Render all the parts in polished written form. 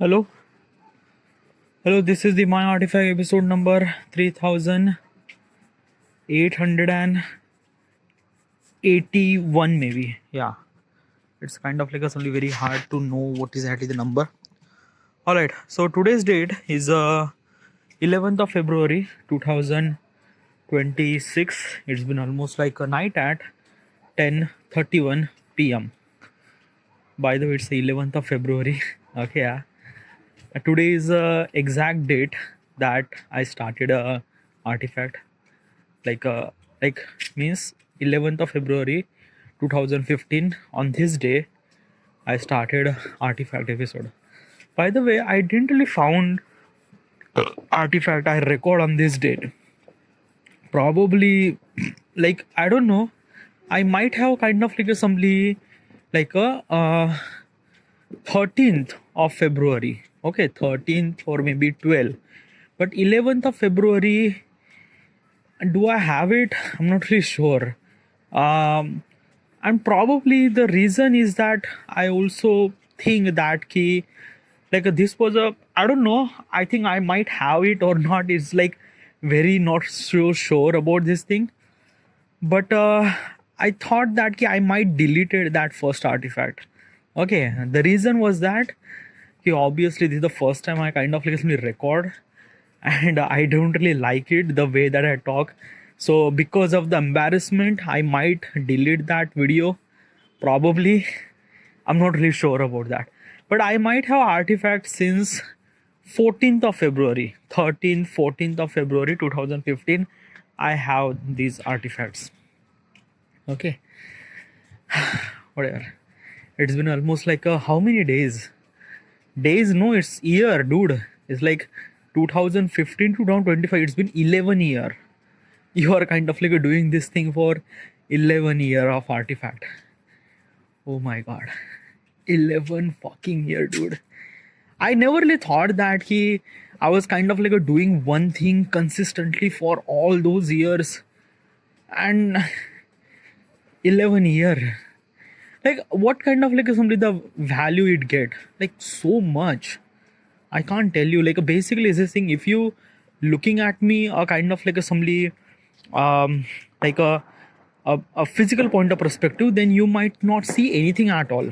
Hello, hello. This is the My Artifact episode number 3881, maybe. Yeah, it's kind of like a something very hard to know what is actually the number. All right. So today's date is 11th of February 2026. It's been almost like a night at 10:31 p.m. By the way, it's the 11th of February. Okay, yeah. Today is exact date that I started a artifact. Like like means 11th of February 2015. On this day, I started artifact episode. By the way, I didn't really found artifact I record on this date. Probably like I don't know. I might have kind of like a somebody like a 13th of February. Okay, 13th or maybe 12th. But 11th of February, do I have it? I'm not really sure. And probably the reason is that I also think that key, like this was a, I don't know. I think I might have it or not. It's like very not so sure about this thing. But I thought that ki I might deleted that first artifact. Okay, the reason was that obviously this is the first time I kind of like record, and I don't really like it the way that I talk. So because of the embarrassment, I might delete that video. Probably, I'm not really sure about that. But I might have artifacts since 14th of February, 13th, 14th of February 2015. I have these artifacts. Okay, whatever. It's been almost like how many days? Days? No, it's year, dude. It's like 2015 to 2025. It's been 11 year. You are kind of like doing this thing for 11 year of artifact. Oh my god, 11 fucking year, dude. I never really thought that I was kind of like doing one thing consistently for all those years, and 11 year. Like what kind of like somebody the value it get? Like so much. I can't tell you. Like basically, is this thing? If you looking at me, a kind of like a somebody, like a physical point of perspective, then you might not see anything at all.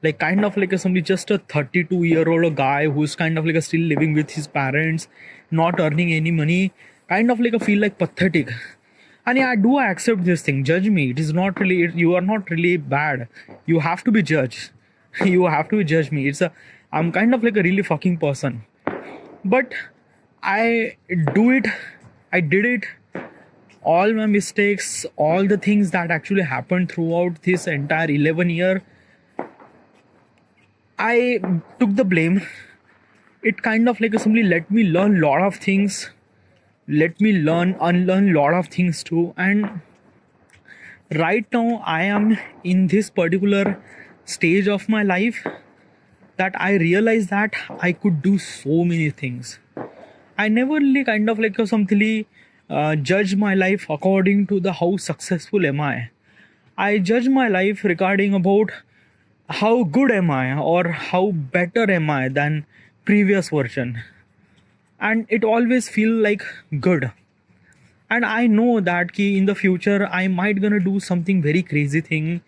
Like kind of like a somebody just a 32-year-old guy who's kind of like a still living with his parents, not earning any money, kind of like a feel like pathetic. And yeah, I do accept this thing. Judge me. It is not really. You are not really bad. You have to be judged. You have to judge me. I'm kind of like a really fucking person. But I do it. I did it. All my mistakes, all the things that actually happened throughout this entire 11 year, I took the blame. It kind of like simply let me learn a lot of things. Let me unlearn a lot of things too. And right now, I am in this particular stage of my life that I realized that I could do so many things. I never really kind of like something judge my life according to the how successful am I. I judge my life regarding about how good am I or how better am I than previous version, and it always feel like good. And I know that key in the future I might gonna do something very crazy thing,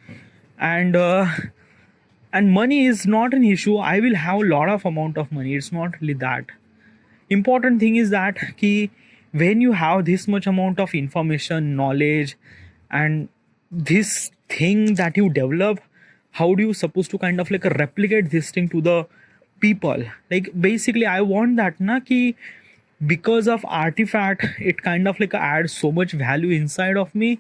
and money is not an issue. I will have a lot of amount of money. It's not really that important thing is that key when you have this much amount of information, knowledge, and this thing that you develop, how do you supposed to kind of like replicate this thing to the people? Like basically I want that na ki because of artifact it kind of like adds so much value inside of me.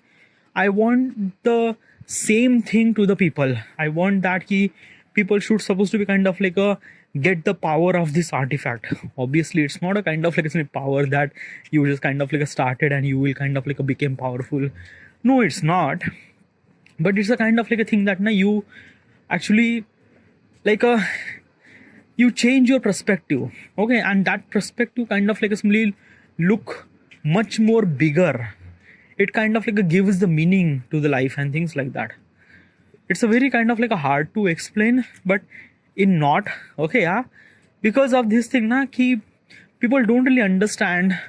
I want the same thing to the people. I want that ki people should supposed to be kind of like a get the power of this artifact. Obviously it's not a kind of like a power that you just kind of like started and you will kind of like became powerful. No, it's not. But it's a kind of like a thing that na you actually like you change your perspective. Okay, and that perspective kind of like simply look much more bigger. It kind of like gives the meaning to the life and things like that. It's a very kind of like a hard to explain, but in not okay, yeah, because of this thing na ki people don't really understand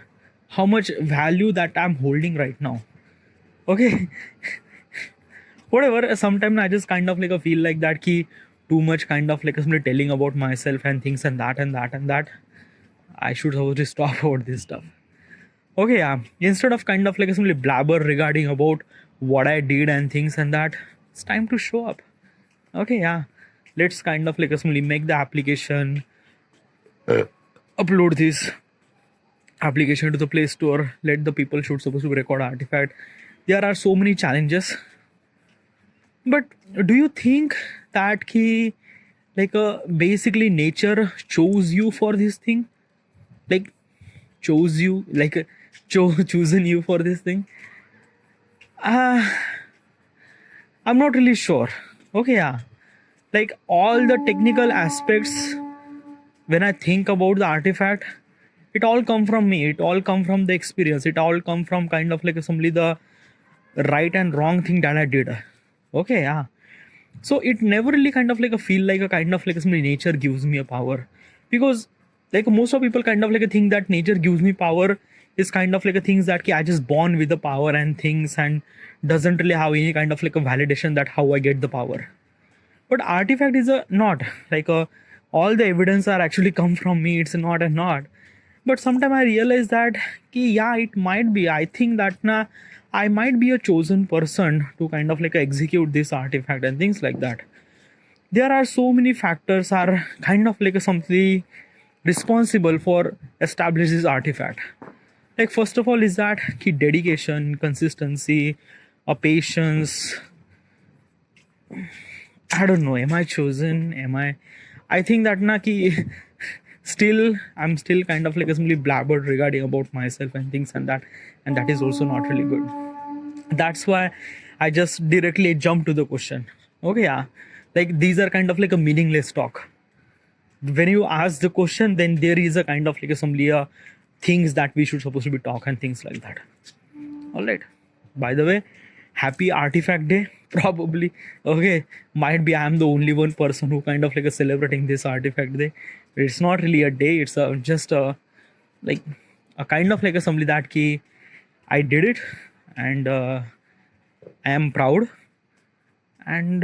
how much value that I'm holding right now. Okay. Whatever, sometimes I just kind of like feel like that ki too much kind of like simply telling about myself and things and that and that and that. I should supposed to stop about this stuff. Okay, yeah. Instead of kind of like simply blabber regarding about what I did and things and that, it's time to show up. Okay, yeah. Let's kind of like simply make the application, upload this application to the Play Store. Let the people should supposed to record artifact. There are so many challenges. But do you think that ki like basically nature chose you for this thing? Like chose you like chosen you for this thing? I'm not really sure. Okay, yeah. Like all the technical aspects, when I think about the artifact, it all come from me. It all come from the experience. It all come from kind of like simply the right and wrong thing that I did. Okay, yeah. So it never really kind of like a feel like a kind of like simply nature gives me a power, because like most of people kind of like a think that nature gives me power is kind of like a things that I just born with the power and things and doesn't really have any kind of like a validation that how I get the power. But artifact is a not like a all the evidence are actually come from me. It's not and not. But sometimes I realize that yeah, it might be. I think that I might be a chosen person to kind of like execute this artifact and things like that. There are so many factors are kind of like something responsible for establish this artifact. Like first of all is that dedication, consistency, patience. I don't know. Am I chosen? Am I think that still I'm still kind of like simply blabbered regarding about myself and things and that is also not really good. That's why I just directly jump to the question. Okay, yeah. Like these are kind of like a meaningless talk. When you ask the question, then there is a kind of like assembly things that we should supposed to be talk and things like that. All right. By the way, happy Artifact Day. Probably. Okay. Might be I'm the only one person who kind of like celebrating this Artifact Day. It's not really a day. It's just a like a kind of like assembly that key. I did it, and I am proud. And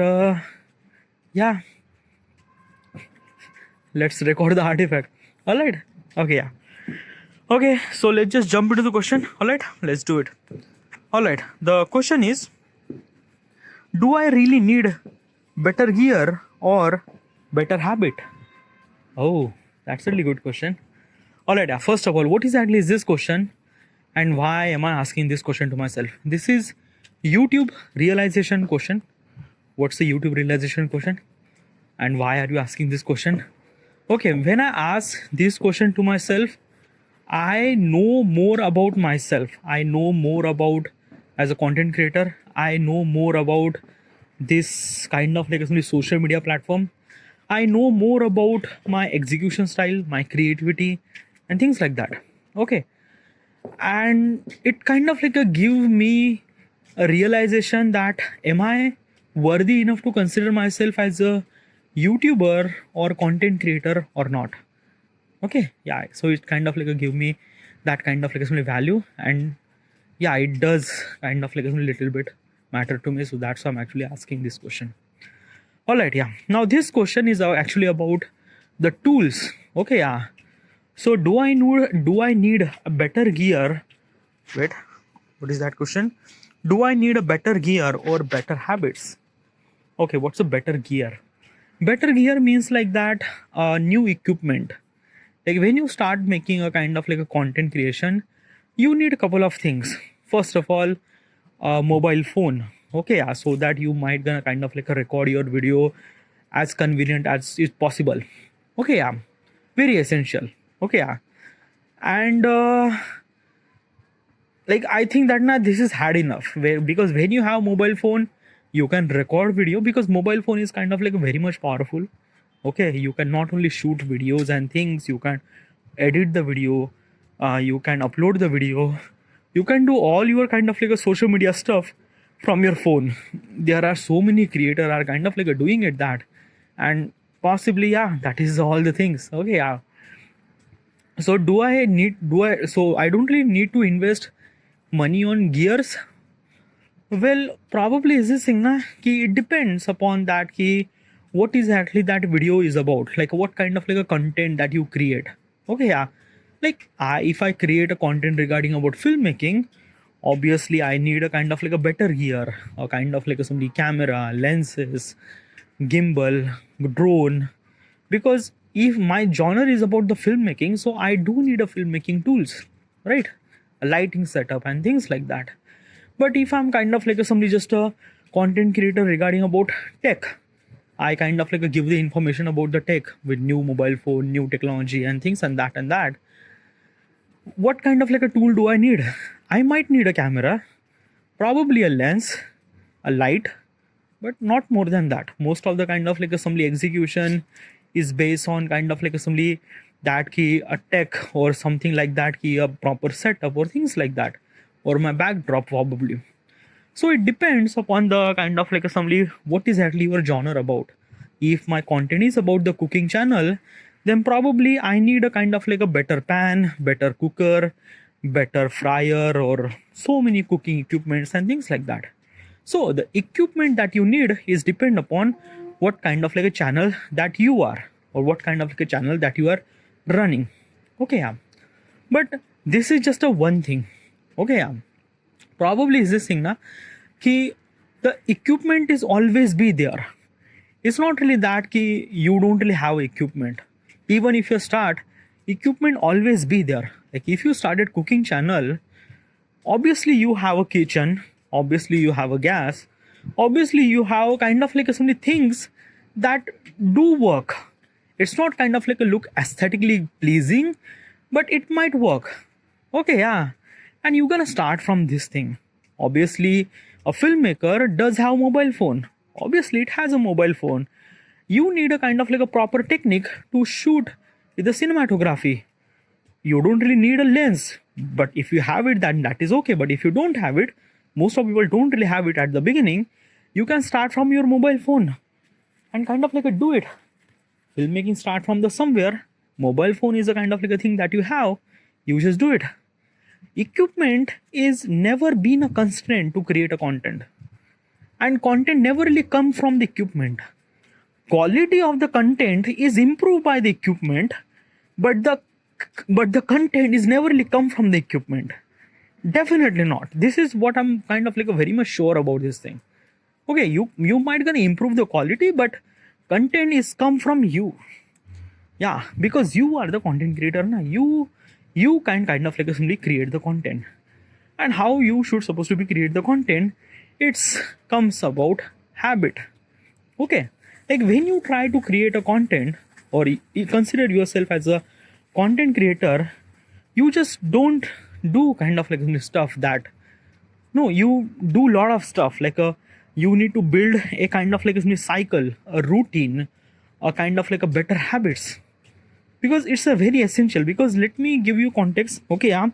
yeah. Let's record the artifact. All right. Okay. Yeah. Okay. So let's just jump into the question. All right. Let's do it. All right. The question is, do I really need better gear or better habit? Oh, that's a really good question. All right. Yeah. First of all, what exactly is this question, and why am I asking this question to myself? This is YouTube realization question. What's the YouTube realization question? And why are you asking this question? Okay, when I ask this question to myself, I know more about myself. I know more about as a content creator. I know more about this kind of like a social media platform. I know more about my execution style, my creativity, and things like that. Okay, and it kind of like give me a realization that am I worthy enough to consider myself as a YouTuber or content creator or not. Okay, yeah, so it kind of like give me that kind of like some value, and yeah, it does kind of like a little bit matter to me, so that's why I'm actually asking this question. All right, yeah, now this question is actually about the tools. Okay, yeah, so do I need a better gear? Wait, what is that question? Do I need a better gear or better habits? Okay, what's a better gear? Better gear means like that new equipment. Like when you start making a kind of like a content creation, you need a couple of things. First of all, a mobile phone. Okay, yeah, so that you might gonna kind of like record your video as convenient as is possible. Okay, yeah, very essential. Okay, yeah, and like I think that this is hard enough. Because when you have mobile phone, you can record video, because mobile phone is kind of like very much powerful. Okay, you can not only shoot videos and things, you can edit the video, you can upload the video, you can do all your kind of like a social media stuff from your phone. There are so many creators are kind of like doing it that, and possibly yeah, that is all the things. Okay, yeah, So I don't really need to invest money on gears. Well, probably is this thing na ki it depends upon that ki what is actually that video is about, like what kind of like a content that you create. Okay, yeah, like if I create a content regarding about filmmaking, obviously I need a kind of like a better gear, a kind of like a somebody camera, lenses, gimbal, drone, because if my genre is about the filmmaking, so I do need a filmmaking tools, right? A lighting setup and things like that. But if I'm kind of like a somebody just a content creator regarding about tech, I kind of like a give the information about the tech with new mobile phone, new technology and things and that and that. What kind of like a tool do I need? I might need a camera, probably a lens, a light, but not more than that. Most of the kind of like assembly execution is based on kind of like assembly that key a tech or something like that key a proper setup or things like that, or my backdrop probably. So it depends upon the kind of like assembly what is actually your genre about. If my content is about the cooking channel, then probably I need a kind of like a better pan, better cooker, better fryer, or so many cooking equipments and things like that. So the equipment that you need is depend upon what kind of like a channel that you are, or what kind of like a channel that you are running. Okay, yeah. But this is just a one thing. Okay, yeah. Probably is this thing na ki the equipment is always be there. It's not really that ki you don't really have equipment. Even if you start, equipment always be there. Like if you started cooking channel, obviously you have a kitchen, obviously you have a gas, obviously you have kind of like so many things that do work. It's not kind of like a look aesthetically pleasing, but it might work. Okay, yeah. And you're gonna start from this thing. Obviously a filmmaker does have mobile phone, obviously it has a mobile phone. You need a kind of like a proper technique to shoot with the cinematography. You don't really need a lens, but if you have it, then that is okay. But if you don't have it, most of people don't really have it at the beginning, you can start from your mobile phone and kind of like a do it. Filmmaking start from the somewhere. Mobile phone is a kind of like a thing that you have, you just do it. Equipment is never been a constraint to create a content, and content never really come from the equipment. Quality of the content is improved by the equipment, but the content is never really come from the equipment. Definitely not. This is what I'm kind of like a very much sure about this thing. Okay, you might gonna improve the quality, but content is come from you. Yeah, because you are the content creator na. You can kind of like simply create the content. And how you should supposed to be create the content, it's comes about habit. Okay, like when you try to create a content, or you consider yourself as a content creator, you just don't do kind of like stuff that, no, you do a lot of stuff like you need to build a kind of like a cycle, a routine, a kind of like a better habits, because it's a very essential. Because let me give you context. Okay, yeah,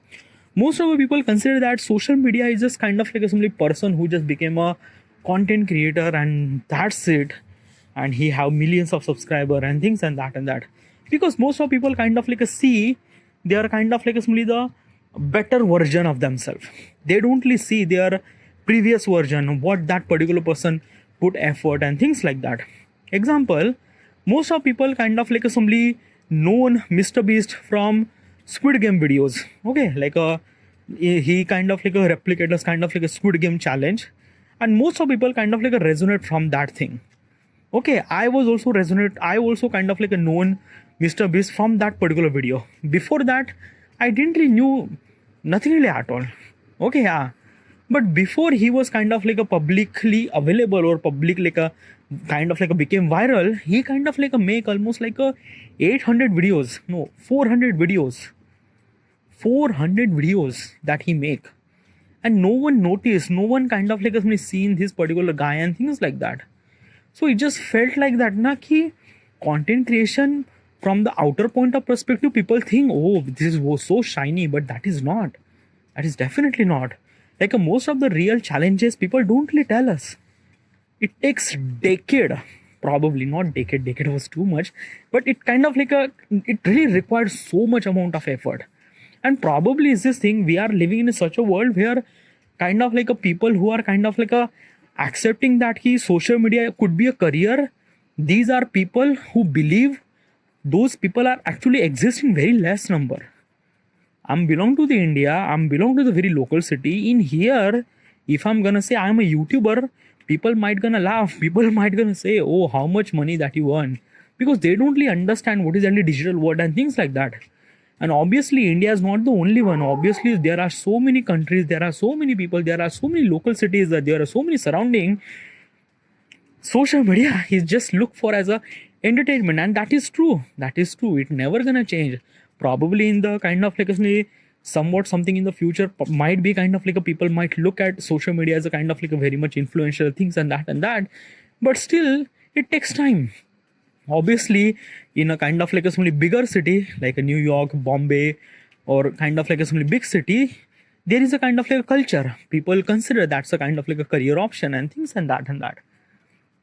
most of the people consider that social media is just kind of like a simply person who just became a content creator and that's it, and he have millions of subscriber and things and that. Because most of people kind of like a see they are kind of like a simply the better version of themselves. They don't really see their previous version, what that particular person put effort and things like that. Example, most of people kind of like a simply known Mr. Beast from Squid Game videos. Okay, like he kind of like a replicators kind of like a Squid Game challenge, and most of people kind of like a resonate from that thing. Okay, I also kind of like a known Mr. Beast from that particular video. Before that, I didn't really knew nothing really at all. Okay, yeah. But before he was kind of like a publicly available or public like a kind of like a became viral, he kind of like a make almost like a 800 videos, no, 400 videos. 400 videos that he make. And no one noticed, no one kind of like has seen this particular guy and things like that. So it just felt like that na ki content creation from the outer point of perspective, people think, oh, this was so shiny, but that is not. That is definitely not. Like most of the real challenges, people don't really tell us. It takes decade, probably not decade was too much, but it kind of like a, it really required so much amount of effort. And probably is this thing, we are living in such a world where kind of like a people who are kind of like a accepting that he social media could be a career. These are people who believe those people are actually exist in very less number. I'm belong to the India. I'm belong to the very local city. In here, if I'm gonna say I'm a YouTuber, people might gonna laugh. People might gonna say, "Oh, how much money that you earn," because they don't really understand what is the digital world and things like that. And obviously, India is not the only one. Obviously, there are so many countries, there are so many people, there are so many local cities, that there are so many surrounding. Social media is just looked for as a entertainment, and that is true. That is true. It never gonna change. Probably in the kind of like a somewhat something in the future might be kind of like a people might look at social media as a kind of like a very much influential things and that, but still it takes time. Obviously, in a kind of like a slightly bigger city like a New York, Bombay, or kind of like a slightly big city, there is a kind of like a culture. People consider that's a kind of like a career option and things and that.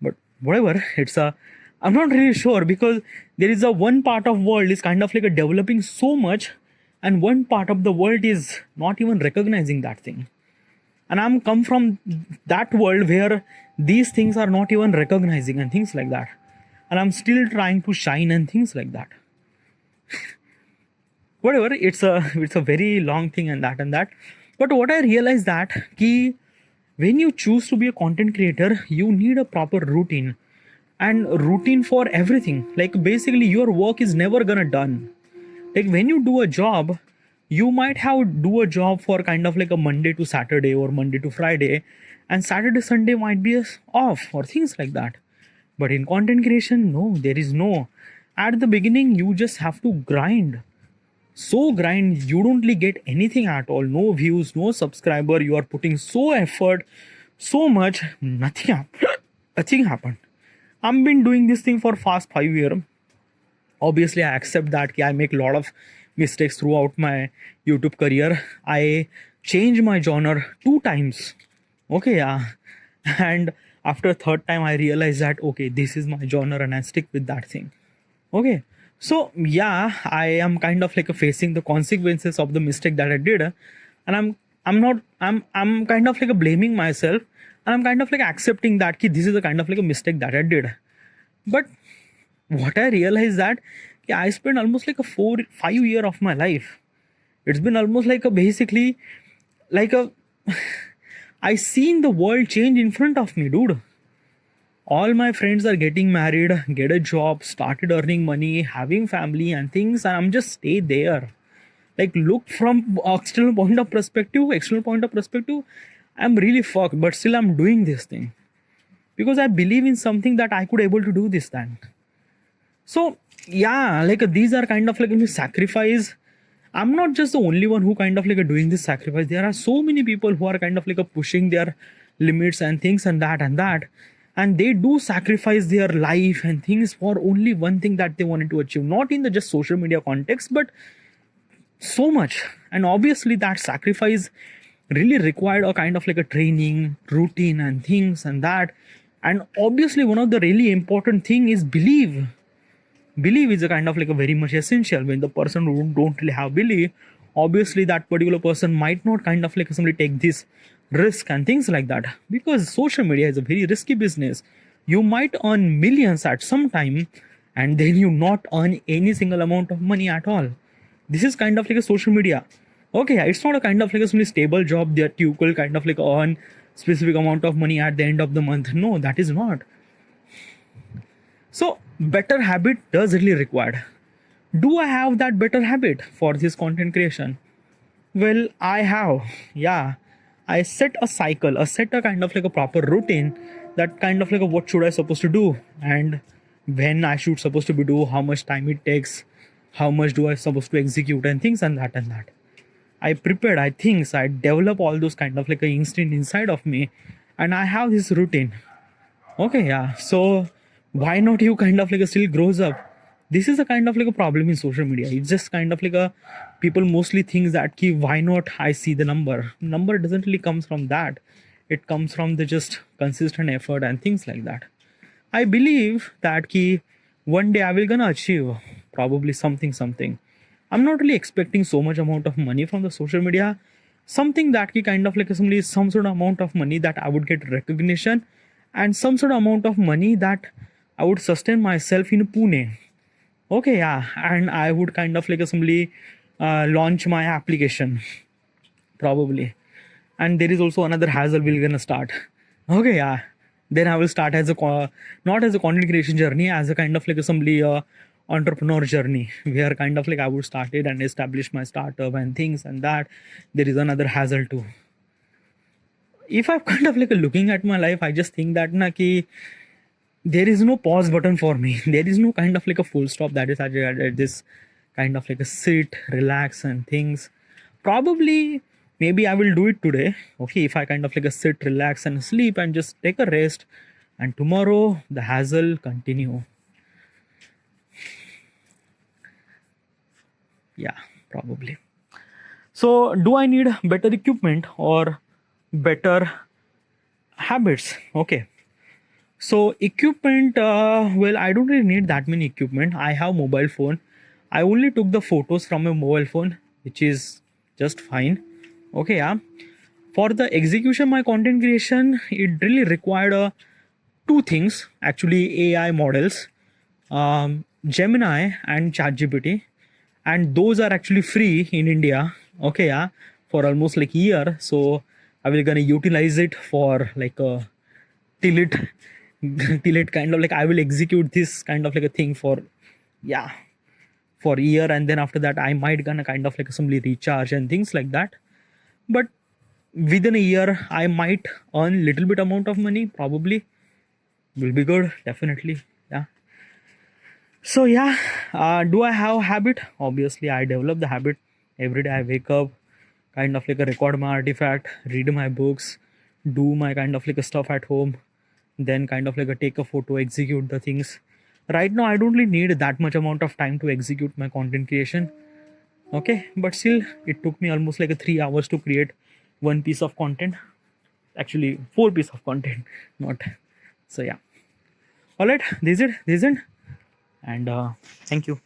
But whatever, it's a, I'm not really sure, because there is a one part of world is kind of like a developing so much, and one part of the world is not even recognizing that thing. And I'm come from that world where these things are not even recognizing and things like that, and I'm still trying to shine and things like that. Whatever, it's a very long thing and that. But what I realized that ki when you choose to be a content creator, you need a proper routine, and routine for everything. Like basically your work is never gonna done. Like when you do a job, you might have do a job for kind of like a Monday to Saturday or Monday to Friday, and Saturday Sunday might be off or things like that. But in content creation, no, there is no. At the beginning, you just have to grind. So grind, you don't really get anything at all. No views, no subscriber. You are putting so effort, so much, nothing happened. Nothing happened. I've been doing this thing for past 5 years. Obviously, I accept that I make a lot of mistakes throughout my YouTube career. I changed my genre 2 times. Okay, yeah. And after third time, I realized that okay, this is my genre, and I stick with that thing. Okay. So yeah, I am kind of like facing the consequences of the mistake that I did, and I'm kind of like blaming myself, and I'm kind of like accepting that this is the kind of like a mistake that I did. But what I realized that I spent almost like a 4-5 year of my life. It's been almost like a basically like a I seen the world change in front of me, dude. All my friends are getting married, get a job, started earning money, having family and things, and I'm just stay there. Like look from external point of perspective, I'm really fucked, but still I'm doing this thing because I believe in something that I could able to do this thing. So yeah, like these are kind of like a sacrifice. I'm not just the only one who kind of like doing this sacrifice. There are so many people who are kind of like pushing their limits and things and that, and they do sacrifice their life and things for only one thing that they wanted to achieve, not in the just social media context, but so much. And obviously that sacrifice really required a kind of like a training routine and things and that. And obviously one of the really important thing is belief is a kind of like a very much essential. When the person who don't really have belief, obviously that particular person might not kind of like somebody take this risk and things like that, because social media is a very risky business. You might earn millions at some time, and then you not earn any single amount of money at all. This is kind of like a social media. Okay, it's not a kind of like a stable job that you could kind of like earn specific amount of money at the end of the month. No, that is not. So better habit does really required. Do I have that better habit for this content creation? Well, I have. Yeah, I set a cycle, I set a kind of like a proper routine, that kind of like a what should I supposed to do, and when I should supposed to be do, how much time it takes, how much do I supposed to execute and things and that. I prepared, I think I develop all those kind of like a instinct inside of me, and I have this routine. Okay, yeah. So why not you kind of like still grows up? This is a kind of like a problem in social media. It's just kind of like a people mostly think that why not I see the number doesn't really comes from that. It comes from the just consistent effort and things like that. I believe that ki one day I will gonna achieve probably something. I'm not really expecting so much amount of money from the social media. Something that ki kind of like some sort of amount of money that I would get recognition, and some sort of amount of money that I would sustain myself in Pune. Okay, yeah, and I would kind of like simply launch my application probably. And there is also another hassle we're gonna start. Okay, yeah. Then I will start as not as a content creation journey, as a kind of like simply entrepreneur journey, where kind of like I would start it and establish my startup and things and that. There is another hassle too. If I'm kind of like looking at my life, I just think that na ki there is no pause button for me. There is no kind of like a full stop that is at this kind of like a sit, relax, and things. Probably, maybe I will do it today. Okay, if I kind of like a sit, relax, and sleep and just take a rest, and tomorrow the hassle continue. Yeah, probably. So, do I need better equipment or better habits? Okay. So equipment, well, I don't really need that many equipment. I have mobile phone. I only took the photos from a mobile phone, which is just fine. Okay, yeah. For the execution, my content creation, it really required two things. Actually, AI models, Gemini and ChatGPT, and those are actually free in India. Okay, yeah, for almost like a year. So I will gonna utilize it for like till it till it kind of like I will execute this kind of like a thing for yeah for a year, and then after that I might gonna kind of like simply recharge and things like that. But within a year I might earn little bit amount of money, probably will be good, definitely. Yeah. So yeah, do I have habit? Obviously I develop the habit. Every day I wake up, kind of like a record my artifact, read my books, do my kind of like a stuff at home, then kind of like a take a photo, execute the things. Right now I don't really need that much amount of time to execute my content creation. Okay, but still it took me almost like a 3 hours to create one piece of content. Actually 4 piece of content, not. So yeah. All right, this is it. And thank you.